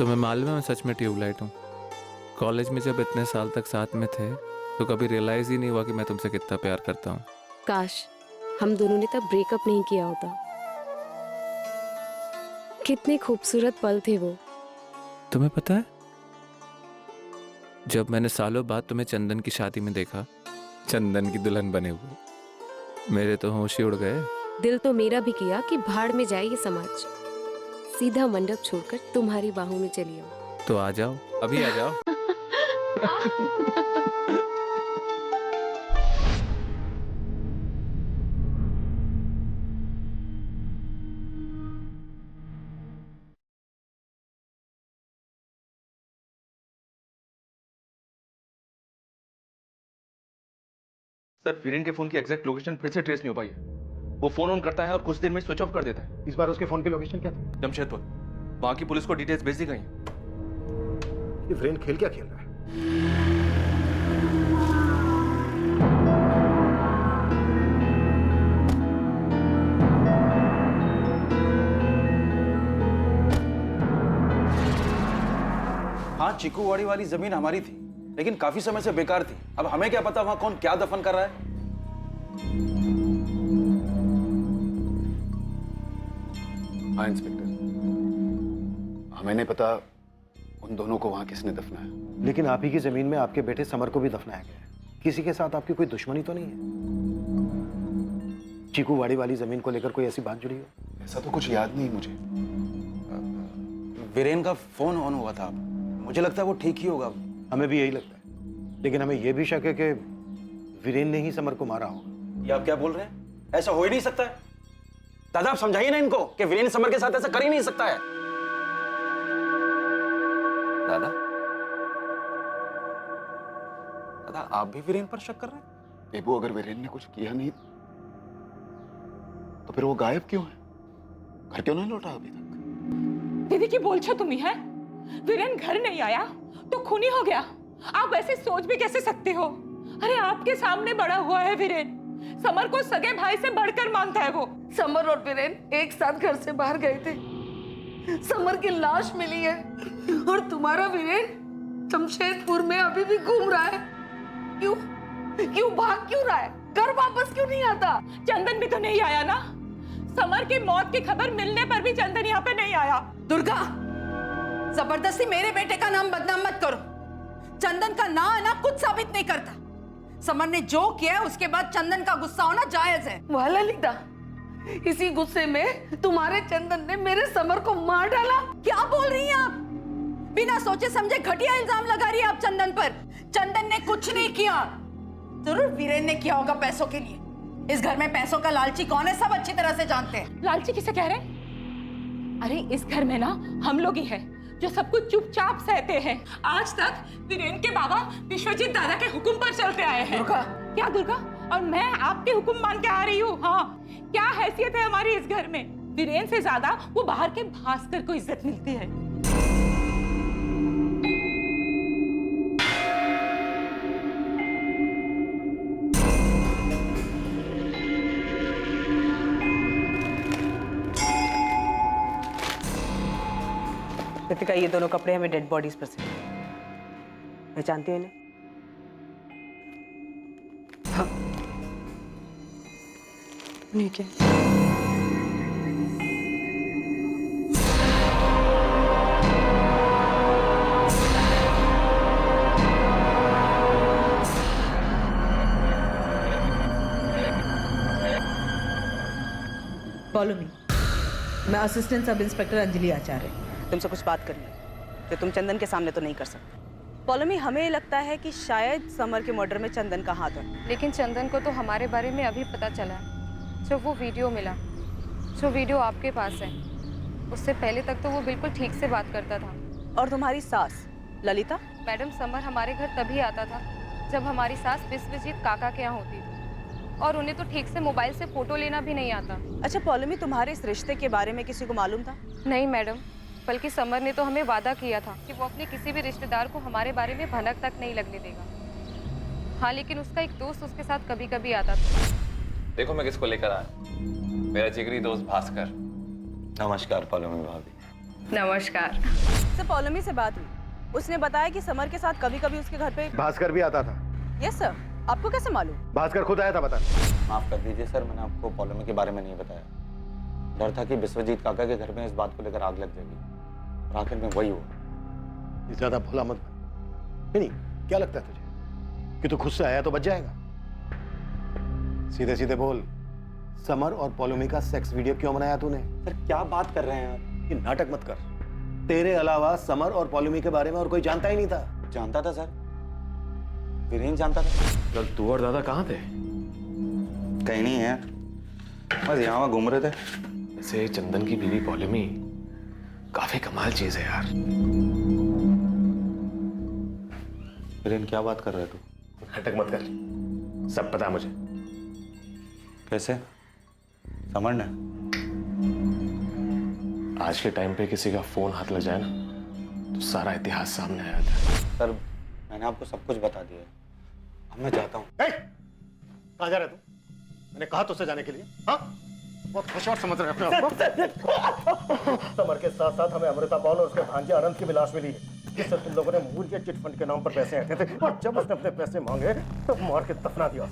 तुम्हें मालूम है मैं सच में ट्यूबलाइट हूँ। कॉलेज में जब इतने साल तक साथ में थे तो कभी रियलाइज ही नहीं हुआ कि मैं तुमसे कितना प्यार करता हूँ। काश हम दोनों ने तब ब्रेकअप नहीं किया होता। कितने खूबसूरत पल थे वो। तुम्हें पता है, जब मैंने सालों बाद तुम्हें चंदन की शादी में देखा, चंदन की दुल्हन बने हुए, मेरे तो होश ही उड़ गए। दिल तो मेरा भी किया कि भाड़ में जाए ये समाज, सीधा मंडप छोड़कर तुम्हारी बाहों में चली आऊं। तो आ जाओ, अभी आ जाओ। सर, वीरेन के फोन की एग्जैक्ट लोकेशन फिर से ट्रेस नहीं हो पाई है। वो फोन ऑन करता है और कुछ देर में स्विच ऑफ कर देता है। इस बार उसके फोन की लोकेशन क्या थी? जमशेदपुर। वहां की पुलिस को डिटेल्स भेज दी गई। ये वीरेन खेल क्या खेल रहा है? हाँ, चीकूवाड़ी वाली जमीन हमारी थी, लेकिन काफी समय से बेकार थी। अब हमें क्या पता वहां कौन क्या दफन कर रहा है। हाँ इंस्पेक्टर, हमें नहीं पता उन दोनों को वहां किसने दफनाया। लेकिन आप ही की जमीन में आपके बेटे समर को भी दफनाया गया है। किसी के साथ आपकी कोई दुश्मनी तो नहीं है? चीकूवाड़ी वाली जमीन को लेकर कोई ऐसी बात जुड़ी हो? ऐसा तो कुछ याद नहीं मुझे। वीरेन का फोन ऑन हुआ था, मुझे लगता है वो ठीक ही होगा। हमें भी यही लगता है, लेकिन हमें यह भी शक है कि वीरेन ने ही समर को मारा होगा। ये आप क्या बोल रहे हैं? ऐसा हो ही नहीं सकता है। दादा, आप समझाइए ना इनको कि वीरेन समर के साथ ऐसा कर ही नहीं सकता है। दादा, दादा आप भी वीरेन पर शक कर रहे हैं? बेबू, अगर वीरेन ने कुछ किया नहीं तो फिर वो गायब क्यों है? घर क्यों नहीं लौटा अभी तक? दीदी की बोल छो तुम्ही है? वीरेन घर नहीं आया तो खूनी हो गया। आप ऐसे सोच भी कैसे सकते हो? अरे आपके सामने बड़ा हुआ है वीरेन, समर को सगे भाई से बढ़कर मानता है वो। समर और वीरेन एक साथ घर से बाहर गए थे, समर की लाश मिली है और तुम्हारा वीरेन जमशेदपुर में अभी भी घूम रहा है। क्यों क्यों भाग क्यों रहा है? घर वापस क्यों नहीं आता? चंदन भी तो नहीं आया ना। समर की मौत की खबर मिलने पर भी चंदन यहाँ पे नहीं आया। दुर्गा, जबरदस्ती मेरे बेटे का नाम बदनाम मत करो। चंदन का ना आना कुछ साबित नहीं करता। समर ने जो किया है उसके बाद चंदन का गुस्सा होना जायज है। वाह ललिता, इसी गुस्से में तुम्हारे चंदन ने मेरे समर को मार डाला। क्या बोल रही हैं आप? बिना सोचे समझे घटिया इल्जाम लगा रही है आप चंदन पर। चंदन ने कुछ नहीं किया, जरूर वीरेन ने किया होगा पैसों के लिए। इस घर में पैसों का लालची कौन है सब अच्छी तरह से जानते हैं। लालची किसे कह रहे? अरे इस घर में ना हम लोग ही हैं जो सब कुछ चुपचाप सहते हैं। आज तक वीरेन के बाबा विश्वजीत दादा के हुक्म पर चलते आए हैं। दुर्गा। क्या दुर्गा? और मैं आपके हुक्म मान के आ रही हूँ। हाँ, क्या हैसियत है हमारी इस घर में? वीरेन से ज्यादा वो बाहर के भास्कर को इज्जत मिलती है। कृतिका, ये दोनों कपड़े हमें डेड बॉडीज पर से पहचानती हो इन्हें? हाँ। नहीं क्या? Follow me. मैं असिस्टेंट सब इंस्पेक्टर अंजलि आचार्य। तुमसे कुछ बात करनी है जो तुम चंदन के सामने तो नहीं कर सकते। पॉलोमी, हमें लगता है कि शायद समर के मर्डर में चंदन का हाथ है। लेकिन चंदन को तो हमारे बारे में अभी पता चला है। जब वो वीडियो मिला, जो वीडियो आपके पास है, उससे पहले तक तो वो बिल्कुल ठीक से बात करता था। और तुम्हारी सास ललिता? मैडम, समर हमारे घर तभी आता था जब हमारी सास विश्वजीत काका के यहाँ होती थी, और उन्हें तो ठीक से मोबाइल से फोटो लेना भी नहीं आता। अच्छा पॉलोमी, तुम्हारे इस रिश्ते के बारे में किसी को मालूम था? नहीं मैडम, बल्कि समर ने तो हमें वादा किया था कि वो अपने किसी भी रिश्तेदार को हमारे बारे में भनक तक नहीं लगने देगा। हाँ, लेकिन उसका एक दोस्त उसके साथ कभी कभी आता था। देखो मैं किसको लेकर आया, मेरा जिगरी दोस्त भास्कर। नमस्कार पॉलोमी भाभी। नमस्कार। सर पौलमी से बात हुई, उसने बताया कि समर के साथ कभी कभी उसके घर पे। भास्कर भी आता था। यस सर, आपको कैसे मालूम? भास्कर खुद आया था बताने। माफ कर दीजिए सर, मैंने आपको पॉलोमी के बारे में नहीं बताया। डर था कि विश्वजीत काका के घर में इस बात को लेकर आग लग जाएगी, और आखिर में वही हुआ। ज्यादा भोला मत बन। नहीं, क्या लगता है तुझे कि तू खुद से आया तो बच जाएगा? सीधे सीधे बोल, समर और पॉलोमी का सेक्स वीडियो क्यों बनाया तूने? सर क्या बात कर रहे हैं आप? ये नाटक मत कर। तेरे अलावा समर और पॉलोमी के बारे में और कोई जानता ही नहीं था। जानता था सर, वीरेन जानता था। कल तू और दादा कहाँ थे? कहीं नहीं है, बस यहाँ वहाँ घूम रहे थे। वैसे चंदन की बीवी पॉलोमी काफी कमाल चीज है यार। वीरेन क्या बात कर रहे तू? नाटक मत कर, सब पता है मुझे। कैसे? समर ने? आज के टाइम पे किसी का फोन हाथ लग जाए ना तो सारा इतिहास सामने आ जाता है। सर मैंने आपको सब कुछ बता दिया, अब मैं जाता हूँ। कहाँ जा रहा है तू? मैंने कहा तुझसे जाने के लिए। हाँ, बहुत होशियार समझ रहे हैं अपने आप को। समर के साथ साथ हमें अमृता पॉल और उसके भांजे आनंद की भी लाश मिली है, जिससे तुम लोगों ने मूल के चिट फंड के नाम पर पैसे आते थे, और जब उसने अपने पैसे मांगे तो मार के दफना दिया।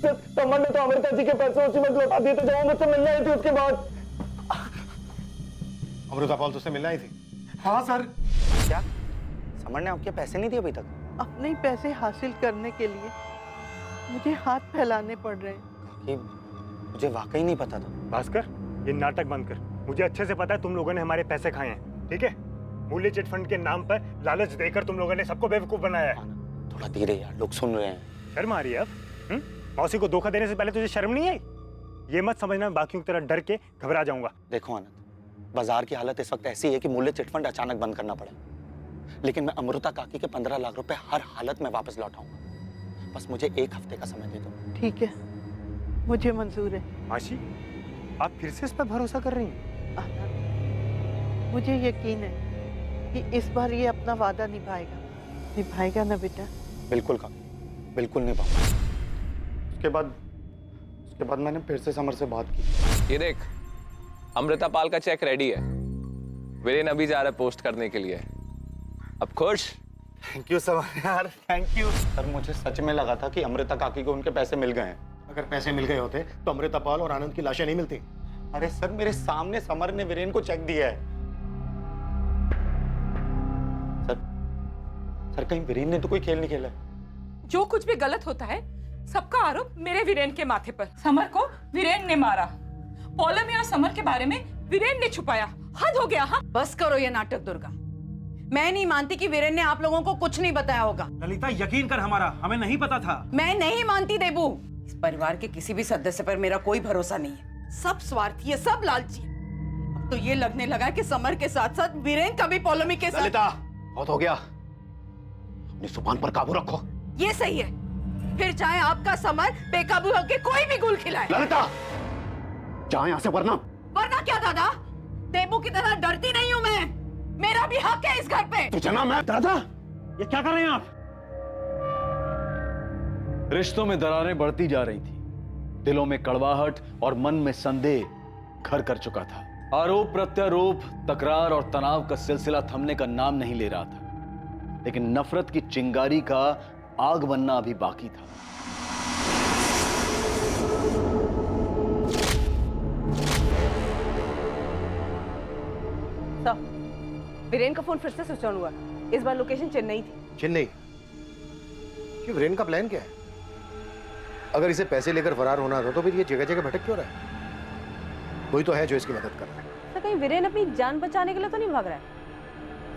समर ने तो अमृता जी के पैसे उसी वक्त लौटा दिए थे जब वो मुझसे मिलने आई थी। उसके बाद अमृता पॉल तुझसे मिलने आई थी? हाँ सर। क्या समर ने आपके पैसे नहीं दिए अभी तक? अपने पैसे हासिल करने के लिए मुझे हाथ फैलाने पड़ रहे हैं। कि मुझे वाकई नहीं पता था। भास्कर, ये नाटक बंद कर। मुझे अच्छे से पता है तुम लोगों ने हमारे पैसे खाए हैं, ठीक है? मूल्य चिट फंड के नाम पर लालच देकर तुम लोगों ने सबको बेवकूफ बनाया है। थोड़ा धीरे यार, लोग सुन रहे हैं। शर्म आ रही है अब? मौसी को धोखा देने से पहले तुझे शर्म नहीं आई? ये मत समझना बाकियों की तरह डर के घबरा जाऊंगा। देखो आनंद, बाजार की हालत इस वक्त ऐसी है कि मूल्य चिटफंड अचानक बंद करना पड़ा, लेकिन मैं अमृता काकी के 15 लाख रुपए हर हालत में वापस लौटाऊंगा। बस मुझे 1 हफ्ते का समय दे दो। ठीक है, मुझे मंजूर है। मासी, आप फिर से इस पर भरोसा कर रही हैं? आनंद, मुझे यकीन है कि इस बार ये अपना वादा निभाएगा ना बेटा? बिल्कुल काकी, बिल्कुल निभाऊंगा। उसके बाद मैंने फिर से समर से बात की। ये देख, अमृता पाल का चेक रेडी है। वीरेन अभी जा रहा है पोस्ट करने के लिए। अब खुश? थैंक यू समर यार, थैंक यू। सर मुझे सच में लगा था कि अमृता काकी को उनके पैसे मिल गए हैं। अगर पैसे मिल गए होते तो अमृता पॉल और आनंद की लाशें नहीं मिलती। अरे सर, मेरे सामने समर ने वीरेन को चेक दिया है। सर कहीं वीरेन ने तो कोई खेल नहीं खेला? जो कुछ भी गलत होता है सबका आरोप मेरे वीरेन के माथे पर। समर को वीरेन ने मारा, पौलमी और समर के बारे में वीरेन ने छुपाया। हद हो गया। हाँ बस करो ये नाटक दुर्गा। मैं नहीं मानती कि वीरेन ने आप लोगों को कुछ नहीं बताया होगा। ललिता यकीन कर, हमारा हमें नहीं पता था। मैं नहीं मानती देबू। इस परिवार के किसी भी सदस्य पर मेरा कोई भरोसा नहीं है। सब स्वार्थी है, सब लालची है। अब तो ये लगने लगा है कि समर के साथ साथ वीरेन का भी पौलमी के साथ। ललिता, बहुत हो गया, अपनी जुबान पर काबू रखो। ये सही है, फिर चाहे आपका समर बेकाबू होकर कोई भी गुल खिलाए। ललिता, जा यहाँ से, वरना क्या दादा? देबू की तरह डरती नहीं हूँ मैं। मेरा भी हक है इस घर पे। तुझे ना मैं। दादा, ये क्या कर रहे हैं आप? रिश्तों में दरारें बढ़ती जा रही थी, दिलों में कड़वाहट और मन में संदेह घर कर चुका था। आरोप प्रत्यारोप, तकरार और तनाव का सिलसिला थमने का नाम नहीं ले रहा था, लेकिन नफरत की चिंगारी का आग बनना अभी बाकी था। वीरेन का फोन फिर से स्विच ऑन हुआ। इस बार लोकेशन चेन्नई थी। चेन्नई? ये वीरेन का प्लान क्या है? अगर इसे पैसे लेकर फरार होना था तो फिर ये जगह जगह भटक क्यों रहा है? कोई तो है जो इसकी मदद कर रहा है। तो कहीं वीरेन अपनी जान बचाने के लिए तो नहीं भाग रहा है?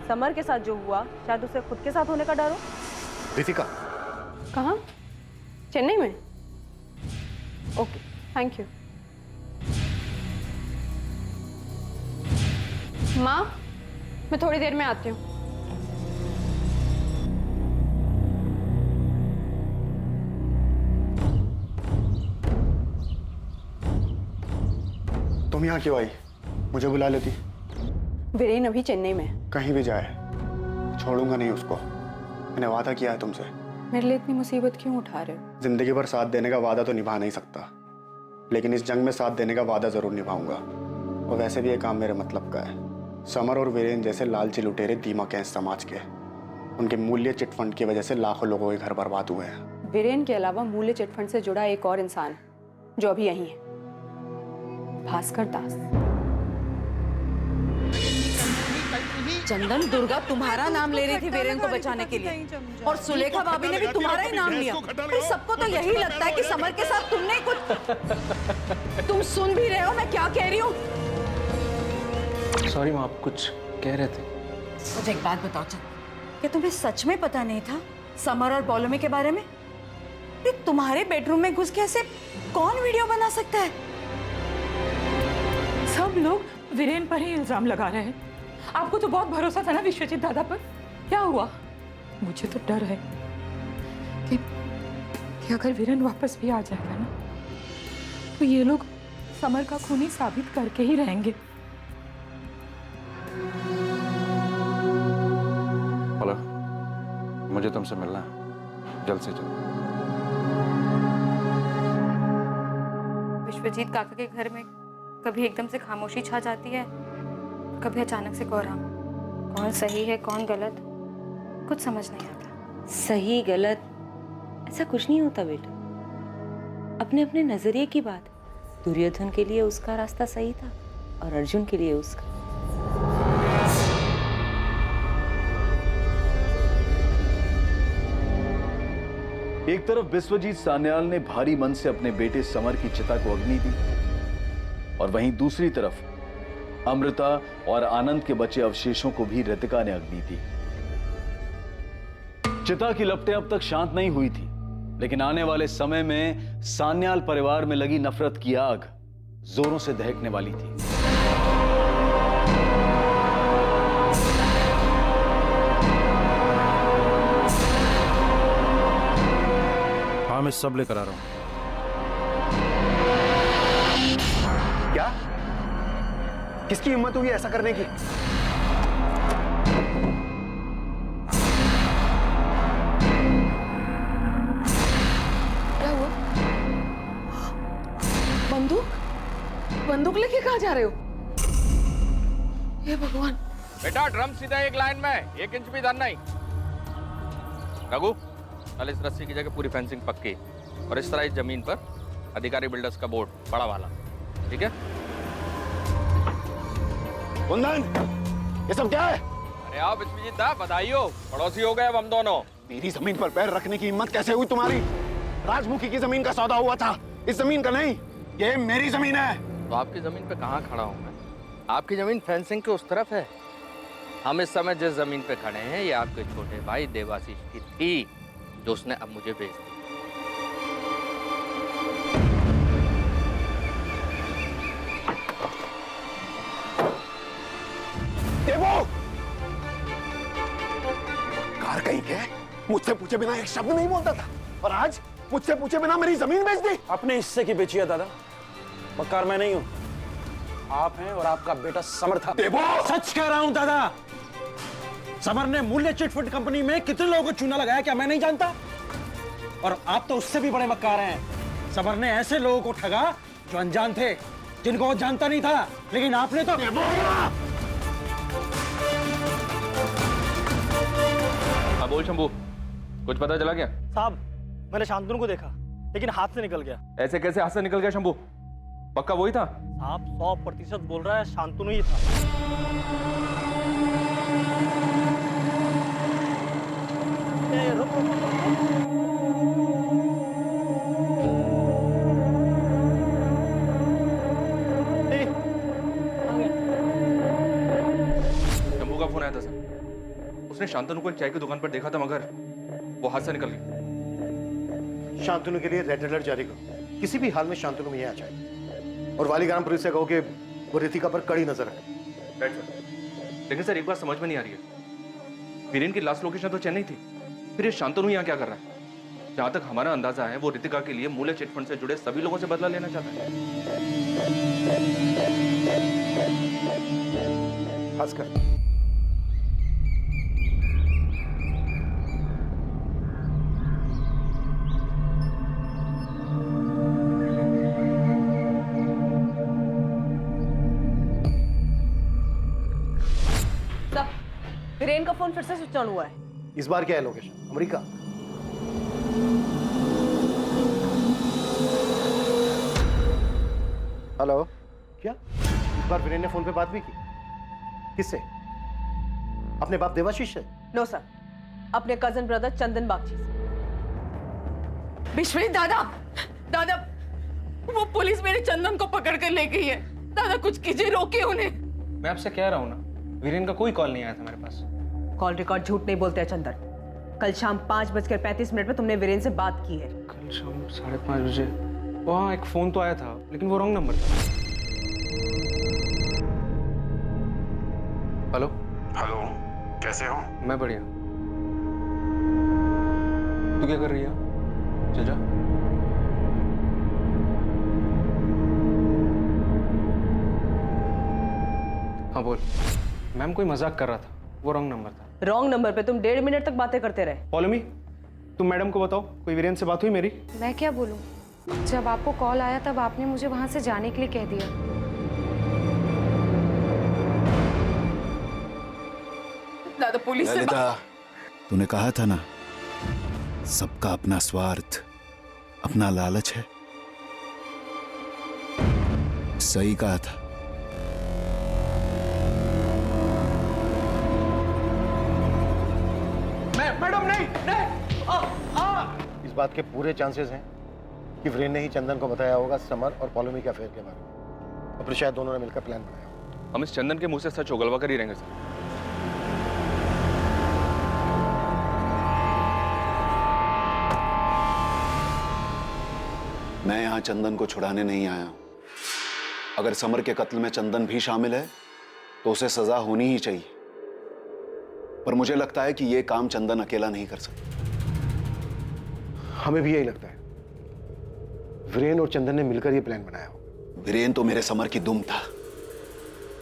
समर के साथ जो हुआ शायद उसे खुद के साथ होने का डर हो। रितिका, कहाँ? चेन्नई में? Okay, thank you. माँ, मैं थोड़ी देर में आती हूँ। तुम यहाँ क्यों आई? मुझे बुला लेती। वीरेन अभी चेन्नई में है। कहीं भी जाए छोड़ूंगा नहीं उसको। मैंने वादा किया है तुमसे। मेरे लिए इतनी मुसीबत क्यों उठा रहे हो? जिंदगी भर साथ देने का वादा तो निभा नहीं सकता, लेकिन इस जंग में साथ देने का वादा जरूर निभाऊंगा। और वैसे भी ये काम मेरे मतलब का है। समर और वीरेन जैसे लालची लुटेरे दीमक हैं इस समाज के। उनके मूल्य चिटफंड की वजह से लाखों लोगों के घर बर्बाद हुए हैं। वीरेन के अलावा मूल्य चिटफंड से जुड़ा एक और इंसान जो अभी यहीं है, भास्कर दास। चंदन, दुर्गा तुम्हारा नाम ले रही थी वीरेन को बचाने के लिए, और सुलेखा भाभी ने भी तुम्हारा ही नाम लिया। फिर सबको तो यही लगता है कि समर के साथ तुमने कुछ। तुम सुन भी रहे हो मैं क्या कह रही हूँ? सॉरी माँ, आप कुछ कह रहे थे। मुझे एक बात बताओ चंदन, क्या तुम्हें सच में पता नहीं था समर और पॉलोमी के बारे में? ये तुम्हारे बेडरूम में घुस के ऐसे कौन वीडियो बना सकता है? सब लोग वीरेन पर ही इल्जाम लगा रहे हैं। आपको तो बहुत भरोसा था ना विश्वजीत दादा पर, क्या हुआ? मुझे तो डर है कि अगर वीरेन वापस भी आ जाएगा ना, तो ये लोग समर का खूनी साबित करके ही रहेंगे। हेलो, मुझे तुमसे मिलना है, जल्द से जल्द। विश्वजीत काका के घर में कभी एकदम से खामोशी छा जाती है, कभी अचानक से कोहराम। कौन सही है कौन गलत, कुछ समझ नहीं आता। सही गलत ऐसा कुछ नहीं होता बेटा, अपने अपने नजरिए की बात। दुर्योधन के लिए उसका रास्ता सही था और अर्जुन के लिए उसका। एक तरफ विश्वजीत सान्याल ने भारी मन से अपने बेटे समर की चिता को अग्नि दी, और वहीं दूसरी तरफ अमृता और आनंद के बचे अवशेषों को भी रितिका ने अग्नि दी। चिता की लपटें अब तक शांत नहीं हुई थी, लेकिन आने वाले समय में सान्याल परिवार में लगी नफरत की आग जोरों से दहकने वाली थी। हाँ, मैं सब लेकर आ रहा हूं। क्या? किसकी हिम्मत हुई ऐसा करने की? क्या हुआ? बंदूक लेके कहाँ जा रहे हो? हे भगवान। बेटा, ड्रम सीधा एक लाइन में, 1 इंच भी इधर नहीं। रघु, कल इस रस्सी की जगह पूरी फेंसिंग पक्की, और इस तरह इस जमीन पर अधिकारी बिल्डर्स का बोर्ड बड़ा वाला, ठीक है? कुंदन, ये सब क्या है? अरे आओ विश्वजीत दा, बधाई हो, पड़ोसी हो गए अब हम दोनों। मेरी जमीन पर पैर रखने की हिम्मत कैसे हुई तुम्हारी? राजमुखी की जमीन का सौदा हुआ था, इस जमीन का नहीं। ये मेरी जमीन है। तो आपकी जमीन पे कहाँ खड़ा हूँ मैं? आपकी जमीन फेंसिंग के उस तरफ है। हम इस समय जिस जमीन पे खड़े हैं, ये आपके छोटे भाई देवाशीष की थी, जो उसने अब मुझे बेच दी। देवो! कार कहीं के मुझसे पूछे बिना एक शब्द नहीं बोलता था, और आज मुझसे पूछे बिना मेरी जमीन बेच दी। अपने हिस्से की बेची है दादा, मक्कार मैं नहीं हूं, आप हैं और आपका बेटा समर था। देवो! सच कह रहा हूं दादा, समर ने मूल्य चिटफंड कंपनी में कितने लोगों को चूना लगाया क्या मैं नहीं जानता? और आप तो उससे भी बड़े मक्कार हैं। समर ने ऐसे लोगों को ठगा जो अनजान थे, जिनको वो जानता नहीं था, लेकिन आपने तो। हाँ बोल शंभू, कुछ पता चला क्या? साहब, मैंने शांतनु को देखा, लेकिन हाथ से निकल गया। ऐसे कैसे हाथ से निकल गया शंभू? पक्का वही था? साहब 100% बोल रहा है शांतनु ही था। शंभू का फोन आया था सर, उसने शांतनु को एक चाय की दुकान पर देखा था, मगर वो हाथ से निकल गई। शांतनु के लिए रेड अलर्ट जारी करो, किसी भी हाल में शांतनु में आ जाए, और वालीग्राम पुलिस से कहो कि वो रितिका पर कड़ी नजर रखे। लेकिन सर एक बात समझ में नहीं आ रही है, वीरेन की लास्ट लोकेशन तो चेन्नई थी, फिर ये शांतनु यहाँ क्या कर रहा है? जहां तक हमारा अंदाजा है, वो रितिका के लिए मूल्य चिटफंड से जुड़े सभी लोगों से बदला लेना चाहता है। भास्कर, वीरेन का फोन फिर से स्विच ऑन हुआ है। इस बार क्या है लोकेशन? अमेरिका? हेलो, क्या इस बार वीरेन ने फोन पे बात भी की? किससे? अपने बाप देवाशीष से? नो सर, अपने कजन ब्रदर चंदन बागची से। विश्वेश दादा, दादा वो पुलिस मेरे चंदन को पकड़ कर ले गई है। दादा कुछ कीजिए, रोकिए उन्हें। मैं आपसे कह रहा हूँ ना, वीरेन का कोई कॉल नहीं आया था मेरे पास। कॉल रिकॉर्ड झूठ नहीं बोलते हैं चंदन। कल शाम 5:35 में तुमने वीरेन से बात की है। कल शाम 5:30 बजे वहाँ एक फोन तो आया था, लेकिन वो रॉन्ग नंबर था। हेलो हेलो, कैसे हो? मैं बढ़िया। तू क्या कर रही है? चल जा। हाँ बोल। मैम कोई मजाक कर रहा था, वो रॉन्ग नंबर था। रॉन्ग नंबर पे तुम 1.5 मिनट तक बातें करते रहे। पॉलमी, तुम मैडम को बताओ कोई वीरेन से बात हुई मेरी? मैं क्या बोलूं? जब आपको कॉल आया तब आपने मुझे वहां से जाने के लिए कह दिया। दादा पुलिस से ललिता, तूने कहा था ना, सबका अपना स्वार्थ, अपना लालच है। सही कहा था। मैडम नहीं। इस बात के पूरे चांसेस हैं कि वीरेन ने ही चंदन को बताया होगा समर और पॉलोमी के अफेयर के बारे में, और फिर शायद दोनों ने मिलकर प्लान बनाया। हम इस चंदन के मुंह से सच उगलवा कर ही रहेंगे सर। मैं यहां चंदन को छुड़ाने नहीं आया हूं। अगर समर के कत्ल में चंदन भी शामिल है तो उसे सजा होनी ही चाहिए, पर मुझे लगता है कि यह काम चंदन अकेला नहीं कर सकता। हमें भी यही लगता है। वीरेन और चंदन ने मिलकर यह प्लान बनाया हो। वीरेन तो मेरे समर की दुम था,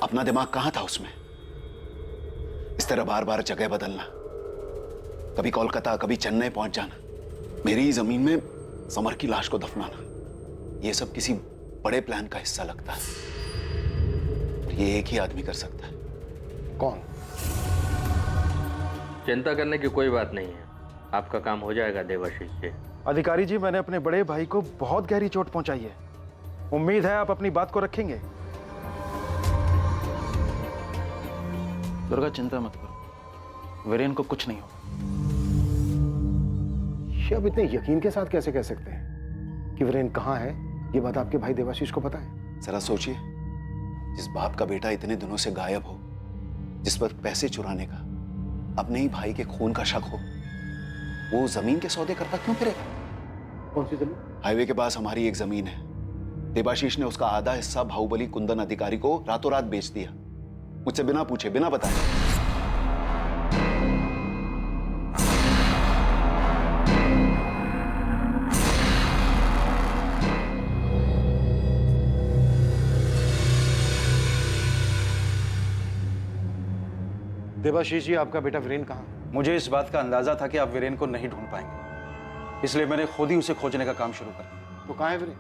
अपना दिमाग कहां था उसमें? इस तरह बार बार जगह बदलना, कभी कोलकाता कभी चेन्नई पहुंच जाना, मेरी ही जमीन में समर की लाश को दफनाना, यह सब किसी बड़े प्लान का हिस्सा लगता है। और ये एक ही आदमी कर सकता है। कौन? चिंता करने की कोई बात नहीं है, आपका काम हो जाएगा देवाशीष जी। अधिकारी जी, मैंने अपने बड़े भाई को बहुत गहरी चोट पहुंचाई है। उम्मीद है आप अपनी बात को रखेंगे। दुर्गा, चिंता मत करो, वीरेन को कुछ नहीं होगा। ये आप इतने यकीन के साथ कैसे कह सकते हैं कि वीरेन कहाँ है? ये बात आपके भाई देवाशीष को पता है? जरा सोचिए, जिस बाप का बेटा इतने दिनों से गायब हो, जिस पर पैसे चुराने का, अपने ही भाई के खून का शक हो, वो जमीन के सौदे करता क्यों फिरेगा? कौन सी जमीन? हाईवे के पास हमारी एक जमीन है। देवाशीष ने उसका आधा हिस्सा बाहुबली कुंदन अधिकारी को रातों रात बेच दिया, मुझसे बिना पूछे, बिना बताए। देवाशीष जी, आपका बेटा वीरेन कहाँ? मुझे इस बात का अंदाजा था कि आप वीरेन को नहीं ढूंढ पाएंगे, इसलिए मैंने खुद ही उसे खोजने का काम शुरू कर दिया। तो कहाँ है वीरेन?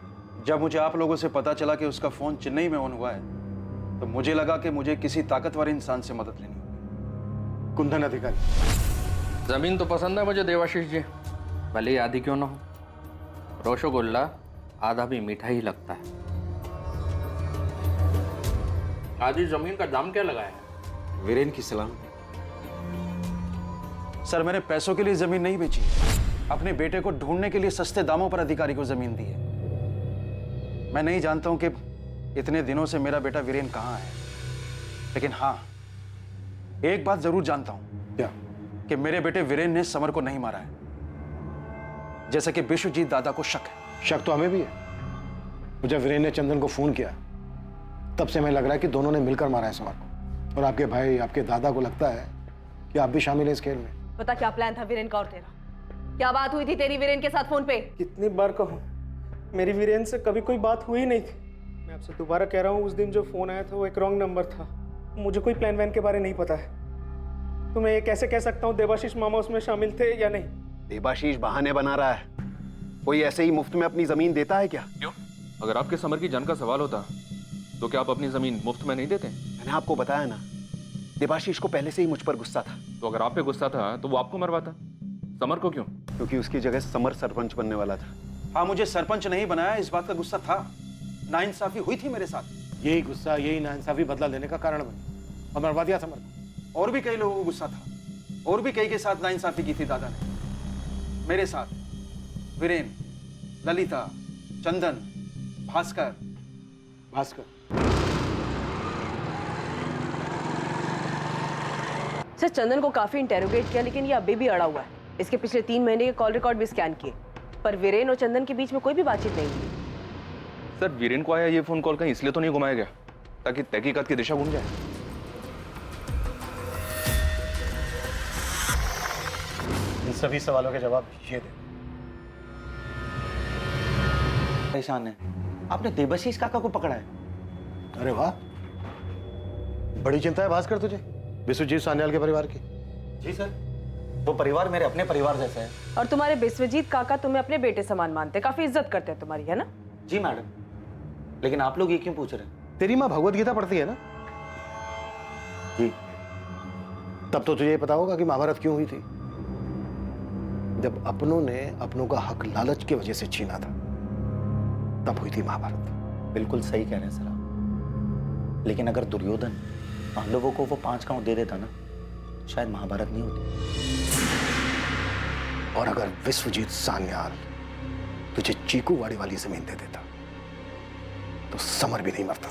जब मुझे आप लोगों से पता चला कि उसका फोन चेन्नई में ऑन हुआ है, तो मुझे लगा कि मुझे किसी ताकतवर इंसान से मदद लेनी होगी। कुंदन अधिकारी? जमीन तो पसंद है मुझे देवाशीष जी, भले ही आधी क्यों ना हो। रसगुल्ला आधा भी मीठा ही लगता है। आधी जमीन का दाम क्या लगाया है? वीरेन की सलाम। सर, मैंने पैसों के लिए जमीन नहीं बेची, अपने बेटे को ढूंढने के लिए सस्ते दामों पर अधिकारी को जमीन दी है। मैं नहीं जानता हूं कि इतने दिनों से मेरा बेटा वीरेन कहां है, लेकिन हां, एक बात जरूर जानता हूं। क्या? कि मेरे बेटे वीरेन ने समर को नहीं मारा है, जैसा कि विश्वजीत दादा को शक है। शक तो हमें भी है। जब वीरेन ने चंदन को फोन किया, तब से हमें लग रहा है कि दोनों ने मिलकर मारा है समर को। और आपके भाई, आपके दादा को लगता है कि आप भी शामिल हैं इस खेल में। पता क्या प्लान था वीरेन का और तेरा? क्या बात हुई थी तेरी वीरेन के साथ फोन पे? कितनी बार कहूं, मेरी वीरेन से कभी कोई बात हुई नहीं थी। मैं आपसे दोबारा कह रहा हूं, उस दिन जो फोन आया था वो एक रॉन्ग नंबर था। मुझे कोई प्लान वैन के बारे नहीं पता है, तो मैं ये कैसे कह सकता हूं देवाशीष मामा उसमें शामिल थे या नहीं? देवाशीष बहाने बना रहा है। कोई ऐसे ही मुफ्त में अपनी जमीन देता है क्या? क्यों? अगर आपके समर की जान का सवाल होता तो क्या आप अपनी जमीन मुफ्त में नहीं देते? मैंने आपको बताया ना, देवाशीष को पहले से ही मुझ पर गुस्सा था। तो अगर आप पे गुस्सा था तो वो आपको मरवाता, समर को क्यों? क्योंकि उसकी जगह समर सरपंच बनने वाला था। हाँ, मुझे सरपंच नहीं बनाया, इस बात का गुस्सा था। नाइंसाफी हुई थी मेरे साथ। यही गुस्सा, यही नाइंसाफी बदला लेने का कारण बनी और मरवा दिया समर को। और भी कई लोगों को गुस्सा था, और भी कई के साथ नाइंसाफी की थी दादा ने। मेरे साथ वीरेन, ललिता, चंदन, भास्कर। सर, चंदन को काफी इंटेरोगेट किया लेकिन ये अभी भी अड़ा हुआ है। इसके पिछले 3 महीने के कॉल रिकॉर्ड भी स्कैन किए, पर वीरेन और चंदन के बीच में कोई भी बातचीत नहीं हुई। सर, वीरेन को आया ये फोन कॉल कहीं इसलिए तो नहीं घुमाया गया ताकि तहकीकात की दिशा घूम जाए? इन सभी सवालों के जवाब ये दे। परेशान है, आपने देवाशीष काका को पकड़ा है। अरे वाह, बड़ी चिंता है भास्कर तुझे विश्वजीत सान्याल के परिवार की। जी सर, वो परिवार मेरे अपने परिवार जैसा है। और तुम्हारे विश्वजीत काका तुम्हें अपने बेटे समान मानते, काफी इज्जत करते हैं तुम्हारी, है ना? जी मैडम, लेकिन आप लोग ये क्यों पूछ रहे हैं? तेरी माँ भगवत गीता पढ़ती है ना? जी। तब तो तुझे ये पता होगा कि महाभारत क्यों हुई थी। जब अपनों ने अपनों का हक लालच की वजह से छीना था, तब हुई थी महाभारत। बिल्कुल सही कह रहे हैं सर आप। लेकिन अगर दुर्योधन पांडवों को वो 5 गांव दे देता ना, शायद महाभारत नहीं होती। और अगर विश्वजीत सान्याल तुझे चीकूवाड़ी वाली जमीन दे देता तो समर भी नहीं मरता।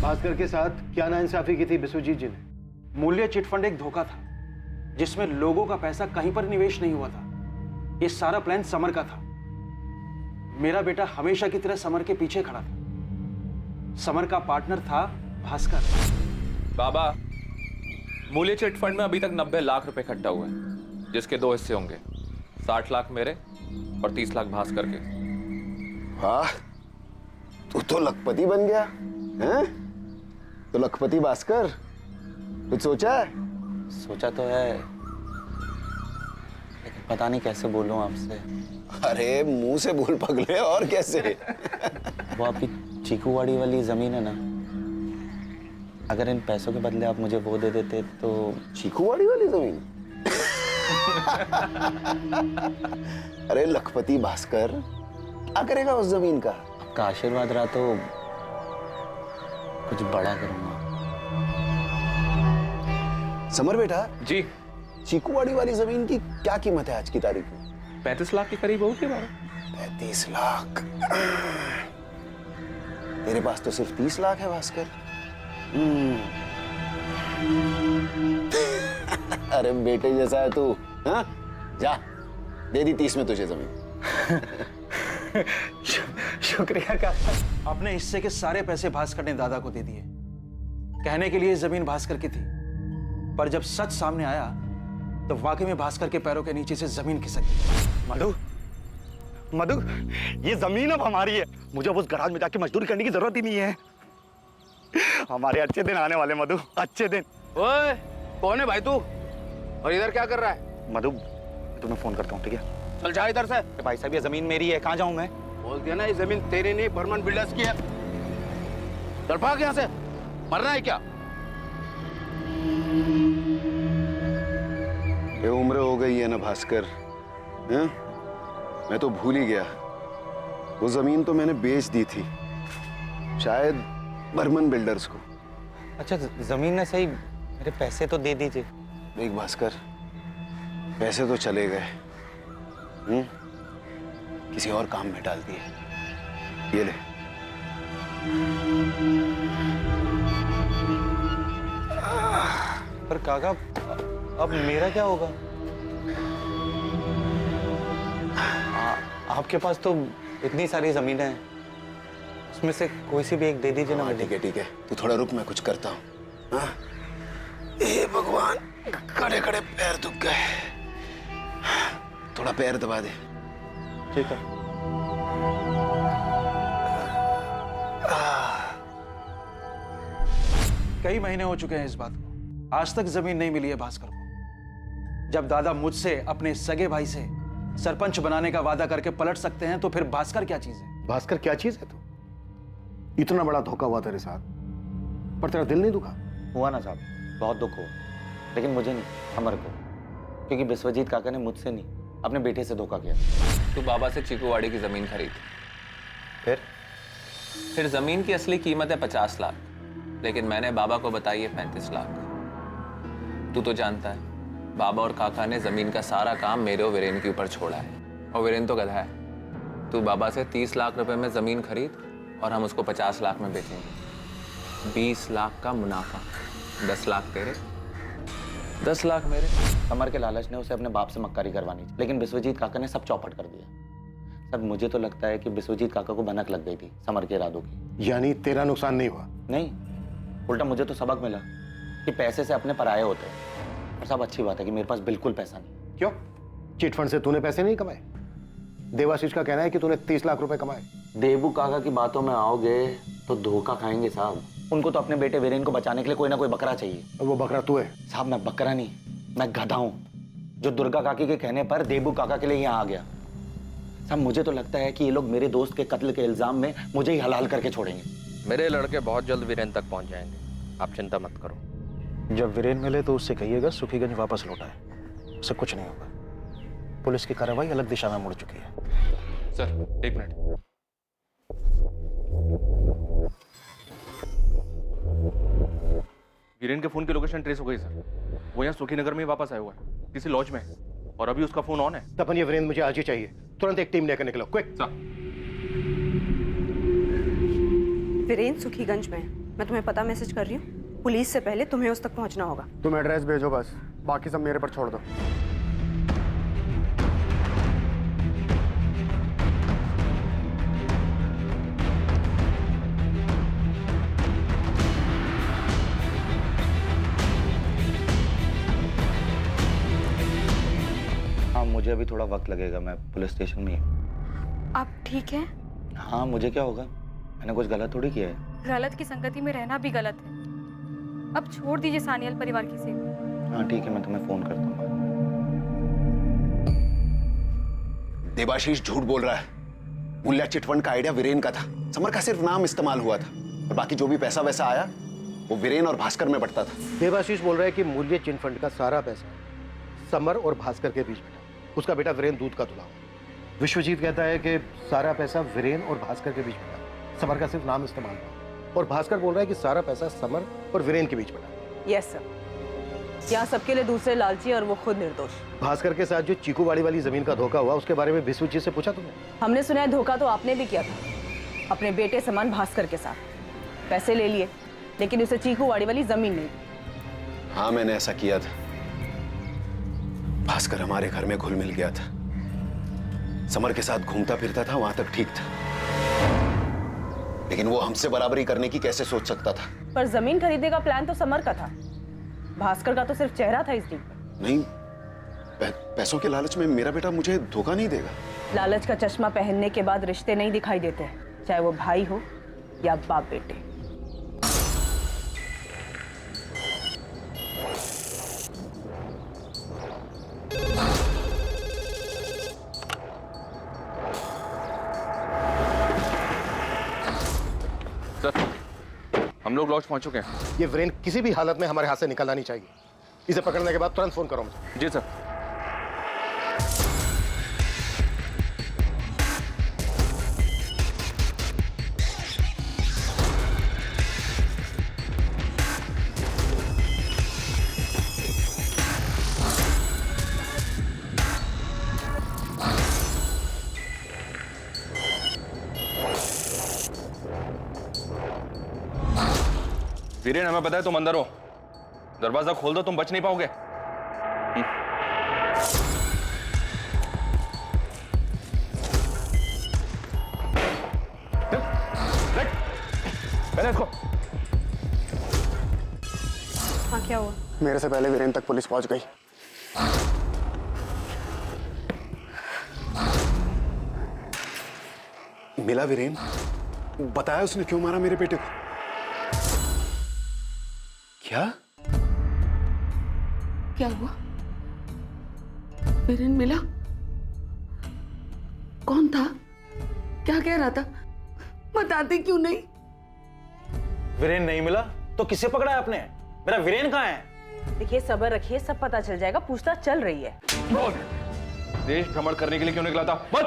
भास्कर के साथ क्या नाइंसाफी की थी विश्वजीत जी ने? मूल्य चिटफंड एक धोखा था जिसमें लोगों का पैसा कहीं पर निवेश नहीं हुआ था। ये सारा प्लान समर का था। मेरा बेटा हमेशा की तरह समर के पीछे खड़ा था। समर का पार्टनर था भास्कर। बाबा, मूल्य चिट फंड में अभी तक 90 लाख रुपए इकट्ठा हुए हैं, जिसके 2 हिस्से होंगे, 60 लाख मेरे और 30 लाख भास्कर के। वाह, तू तो लखपति बन गया हैं? तो लखपति भास्कर, कुछ सोचा है? सोचा तो है, लेकिन पता नहीं कैसे बोलूं आपसे। अरे मुंह से बोल पगले, और कैसे? वो आपकी चीकूवाड़ी वाली जमीन है ना, अगर इन पैसों के बदले आप मुझे वो दे देते तो। चीकूवाड़ी वाली जमीन? अरे लखपति भास्कर, क्या करेगा उस जमीन का? आपका आशीर्वाद रहा तो कुछ बड़ा करूंगा। समर बेटा जी, चीकूवाड़ी वाली जमीन की क्या कीमत है आज की तारीख में? 35 लाख के करीब होगी बाबा। 35 लाख? तेरे पास तो सिर्फ 30 लाख है भास्कर। अरे बेटे जैसा है तू। हाँ, जा दे दी 30 में तुझे जमीन। शुक्रिया काका। अपने हिस्से के सारे पैसे भास्कर ने दादा को दे दिए। कहने के लिए जमीन भास्कर की थी, पर जब सच सामने आया तो वाकई में भास्कर के पैरों के नीचे से जमीन खिसक गई। मधु, मधु, ये जमीन अब हमारी है। मुझे अब उस गराज में जाके मजदूरी करने की जरूरत ही नहीं है। हमारे अच्छे दिन आने वाले मधु, अच्छे दिन। ओए, कौन है भाई तू? और इधर क्या कर रहा है? मधु, तुम्हें फोन करता हूँ, ठीक है? चल जा इधर से। भाई साहब, ये जमीन मेरी है, कहाँ जाऊं मैं? बोल दिया ना, ये जमीन तेरी नहीं, बर्मन बिल्डर्स की है। चल भाग यहाँ से, मरना है क्या? ये उम्र हो गई है ना भास्कर, हैं? मैं तो भूल ही गया। वो जमीन तो मैंने बेच दी थी, शायद बर्मन बिल्डर्स को। अच्छा, जमीन ने सही, मेरे पैसे तो दे दीजिए। देख भास्कर, पैसे तो चले गए, किसी और काम में डाल दिए। ये ले। पर काका, अब मेरा क्या होगा? आपके पास तो इतनी सारी जमीनें हैं, उसमें से कोई सी भी एक दे दीजिए ना। ठीक है ठीक है, तू थोड़ा रुक, मैं कुछ करता हूँ। हाँ? हे भगवान, खड़े खड़े पैर दुख गए, थोड़ा पैर दबा दे। ठीक है। कई महीने हो चुके हैं इस बात को, आज तक जमीन नहीं मिली है भास्कर को। जब दादा मुझसे अपने सगे भाई से सरपंच बनाने का वादा करके पलट सकते हैं, तो फिर भास्कर क्या चीज है? भास्कर क्या चीज है तू? इतना बड़ा धोखा हुआ तेरे साथ, पर तेरा दिल नहीं दुखा? हुआ ना साहब, बहुत दुख हुआ, लेकिन मुझे नहीं, अमर को, क्योंकि विश्वजीत काका ने मुझसे नहीं अपने बेटे से धोखा किया। तू बाबा से चीकूवाड़ी की जमीन खरीद। फिर जमीन की असली कीमत है 50 लाख, लेकिन मैंने बाबा को बताई है 35 लाख। तू तो जानता है बाबा और काका ने जमीन का सारा काम मेरे और वीरेन के ऊपर छोड़ा है, और वीरेन तो गधा है। तू बाबा से 30 लाख रुपए में जमीन खरीद और हम उसको 50 लाख में बेचेंगे। 20 लाख का मुनाफा, 10 लाख तेरे, 10 लाख मेरे। समर के लालच ने उसे अपने बाप से मक्कारी करवानी थी, लेकिन विश्वजीत काका ने सब चौपट कर दिया। सर मुझे तो लगता है कि विश्वजीत काका को भनक लग गई थी समर के इरादों की। यानी तेरा नुकसान नहीं हुआ? नहीं, उल्टा मुझे तो सबक मिला कि पैसे से अपने पराये होते हैं। और सब अच्छी बात है कि मेरे पास बिल्कुल पैसा नहीं। क्यों? चिट फंड से तूने पैसे नहीं कमाए? देवाशीष का कहना है कि तूने 30 लाख रुपए कमाए। देबू काका की बातों में आओगे तो धोखा खाएंगे साहब। उनको तो अपने बेटे वीरेन को बचाने के लिए कोई ना कोई बकरा चाहिए। और वो बकरा तू है? साहब मैं बकरा नहीं, मैं गधा हूं, जो दुर्गा काकी के कहने पर देबू काका के लिए यहाँ आ गया। साहब मुझे तो लगता है कि ये लोग मेरे दोस्त के कत्ल के इल्जाम में मुझे ही हलाल करके छोड़ेंगे। मेरे लड़के बहुत जल्द वीरेन तक पहुंच जाएंगे, आप चिंता मत करो। जब वीरेन मिले तो उससे कहिएगा सुखीगंज वापस लौटाए, उससे कुछ नहीं होगा। पुलिस की कार्रवाई अलग दिशा में मुड़ चुकी है। Sir 1 minute. वीरेन के फोन की लोकेशन ट्रेस हो गई सर। वो यहाँ सुखी नगर में वापस आया हुआ है, किसी लॉज में है, और अभी उसका फोन ऑन है। तपन ये वीरेन मुझे आज ही चाहिए, तुरंत एक टीम लेकर निकलो, क्विक। वीरेन सुखीगंज में है। मैं तुम्हें पता मैसेज कर रही हूँ, पुलिस से पहले तुम्हें उस तक पहुंचना होगा। तुम एड्रेस भेजो बस, बाकी सब मेरे पर छोड़ दो। हाँ मुझे अभी थोड़ा वक्त लगेगा, मैं पुलिस स्टेशन में ही हूँ। आप ठीक हैं? हाँ मुझे क्या होगा, मैंने कुछ गलत थोड़ी किया है। गलत की संगति में रहना भी गलत है। अब छोड़ दीजिए सानियल परिवार की सेवा। हाँ ठीक है, मैं तुम्हें फोन करता हूँ। देवाशीष झूठ बोल रहा है। मूल्या चिटफंड का आइडिया वीरेन का था, समर का सिर्फ नाम इस्तेमाल हुआ था, और बाकी जो भी पैसा वैसा आया वो वीरेन और भास्कर में बंटता था। देवाशीष बोल रहा है कि मूल्य चिट फंड का सारा पैसा समर और भास्कर के बीच में था, उसका बेटा वीरेन दूध का तुला। विश्वजीत कहता है कि सारा पैसा वीरेन और भास्कर के बीच में था, समर का सिर्फ नाम इस्तेमाल हुआ, और भास्कर बोल रहा है कि सारा पैसा समर और वीरेन के बीच में था। यस सर, यहाँ सबके लिए दूसरे लालची और वो खुद निर्दोष। भास्कर के साथ जो चीकूवाड़ी वाली जमीन का धोखा हुआ, उसके बारे में विश्वजीत से पूछा तुमने? हमने सुना है धोखा तो आपने भी किया था अपने बेटे समान भास्कर के साथ। पैसे ले लिए, लेकिन उसे चीकूवाड़ी वाली जमीन नहीं दी। हाँ मैंने ऐसा किया था। भास्कर हमारे घर में घुल मिल गया था, समर के साथ घूमता फिरता था, वहां तक ठीक था, लेकिन वो हमसे बराबरी करने की कैसे सोच सकता था? पर जमीन खरीदने का प्लान तो समर का था, भास्कर का तो सिर्फ चेहरा था इस डील पर। नहीं, पैसों के लालच में मेरा बेटा मुझे धोखा नहीं देगा। लालच का चश्मा पहनने के बाद रिश्ते नहीं दिखाई देते हैं, चाहे वो भाई हो या बाप बेटे। सर हम लोग लॉज पहुंच चुके हैं। ये वीरेन किसी भी हालत में हमारे हाथ से निकलना नहीं चाहिए। इसे पकड़ने के बाद तुरंत फोन करो मुझे। जी सर। वीरेन हमें पता है तुम अंदर हो, दरवाजा खोल दो, तुम बच नहीं पाओगे। पहले इसको। हाँ क्या हुआ? मेरे से पहले वीरेन तक पुलिस पहुंच गई। मिला वीरेन, बताया उसने क्यों मारा मेरे बेटे को? क्या क्या हुआ? वीरेन मिला? कौन था? क्या कह रहा था? बताते क्यों नहीं? वीरेन नहीं मिला तो तो किसे पकड़ा है आपने? मेरा वीरेन कहाँ है? देखिए सब्र रखिए, सब पता चल जाएगा, पूछताछ चल रही है। बोल, देश भ्रमण करने के लिए क्यों निकला था? बोल।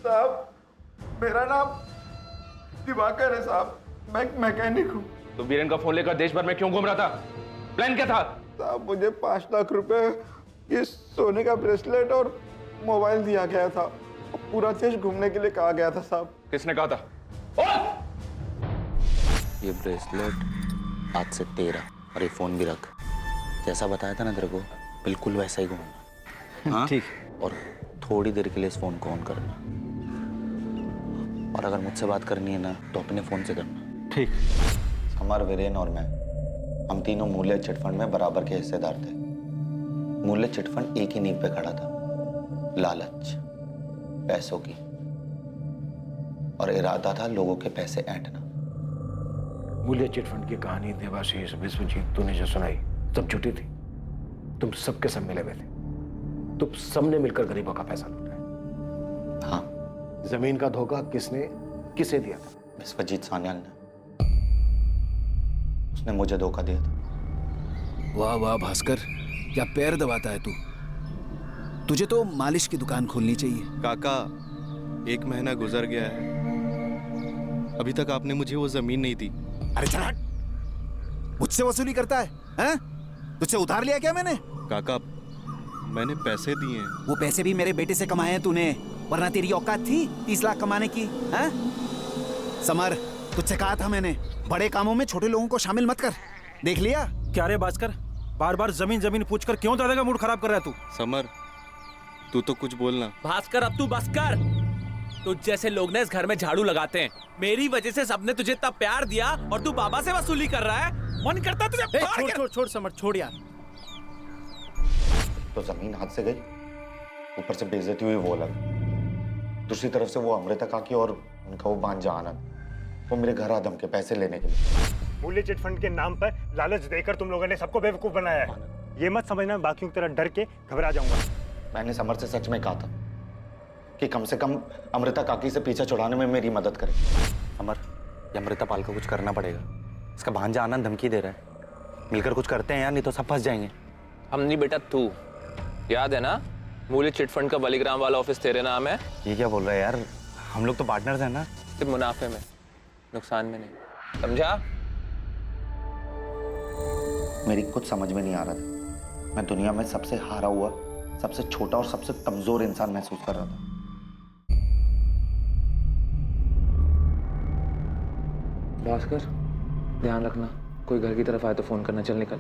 साहब, मेरा नाम दिवाकर है साहब, मैं मैकेनिक हूँ। तो वीरेन का फोन लेकर देश भर में क्यों घूम रहा था? प्लान क्या था? साहब, मुझे 5 लाख रुपए, ये सोने का ब्रेसलेट और मोबाइल दिया गया था। पूरा देश घूमने के लिए कहा गया था साहब। किसने कहा था? ये ब्रेसलेट आज से तेरा, और ये फोन भी रख। जैसा बताया था ना तेरे को, बिल्कुल वैसा ही घूमना। हाँ? ठीक। और थोड़ी देर के लिए इस फोन को ऑन करना, और अगर मुझसे बात करनी है ना तो अपने फोन से करना। ठीक। समर, वीरेन और मैं, हम तीनों मूल्य चिटफंड में बराबर के हिस्सेदार थे। मूल्य चिटफंड एक ही नींव पे खड़ा था, लालच, पैसों की, और इरादा था लोगों के पैसे ऐंठना। मूल्य चिटफंड की कहानी देवाशीष, विश्वजीत, तूने जो सुनाई सब झूठी थी। तुम सबके सब मिले हुए थे, तुम सबने मिलकर गरीबों का पैसा लूटा है। हाँ। जमीन का धोखा किसे दिया था? विश्वजीत सान्याल ने। उसने मुझे धोखा दिया था। वाह वाह भास्कर, क्या पैर दबाता है तू। तुझे तो मालिश की दुकान खोलनी चाहिए। काका, 1 महीना गुजर गया है, अभी तक आपने मुझे वो जमीन नहीं दी। अरे चल हट, मुझसे वसूली करता है, हैं? तुझसे उधार लिया क्या मैंने? काका, मैंने पैसे दिए हैं। वो पैसे भी मेरे बेटे से कमाए हैं तूने, वरना तेरी औकात थी 30 लाख कमाने की? हैं? समर, तुझसे कहा था मैंने, बड़े कामों में छोटे लोगों को शामिल मत कर। देख लिया? क्या रे भास्कर, बार बार जमीन जमीन पूछकर क्यों दादा का मूड खराब कर रहा है तू? समर, तू तो कुछ बोलना। भास्कर, अब तू बस कर। तुझ जैसे लोग ना इस घर में झाड़ू लगाते हैं। मेरी वजह से सबने तुझे इतना प्यार दिया और तू बाबा से वसूली कर रहा है। मन करता है तुझे फाड़ के- छोड़ समर, छोड़ यार। तो जमीन हाथ से गई, ऊपर से बेइज्जती हुई वो अलग। दूसरी तरफ से वो अमृता काकी और उनका वो भांजा आनंद, वो मेरे घर आदम के पैसे लेने के लिए। मूल्य चिटफंड के नाम पर लालच देकर तुम लोगों ने सबको बेवकूफ बनाया है। ये मत समझना बाकियों की तरह डर के घबरा जाऊंगा। मैंने समर से सच में कहा था कि कम से कम अमृता काकी से पीछा छुड़ाने में मेरी मदद करे। समर, ये अमृता पाल को कुछ करना पड़ेगा। इसका भांजा आनंद धमकी दे रहा है। मिलकर कुछ करते हैं यार, नहीं तो सब फंस जाएंगे। हम नहीं बेटा, तू याद है ना, मूल्य चिटफंड का बलिग्राम वाला ऑफिस तेरे नाम है। ये क्या बोल रहा है यार, हम लोग तो पार्टनर्स हैं ना। सिर्फ मुनाफे में, नुकसान में नहीं, समझा? मेरी कुछ समझ में नहीं आ रहा था। मैं दुनिया में सबसे हारा हुआ, सबसे छोटा और सबसे कमजोर इंसान महसूस कर रहा था। भास्कर, ध्यान रखना, कोई घर की तरफ आए तो फोन करना। चल निकल।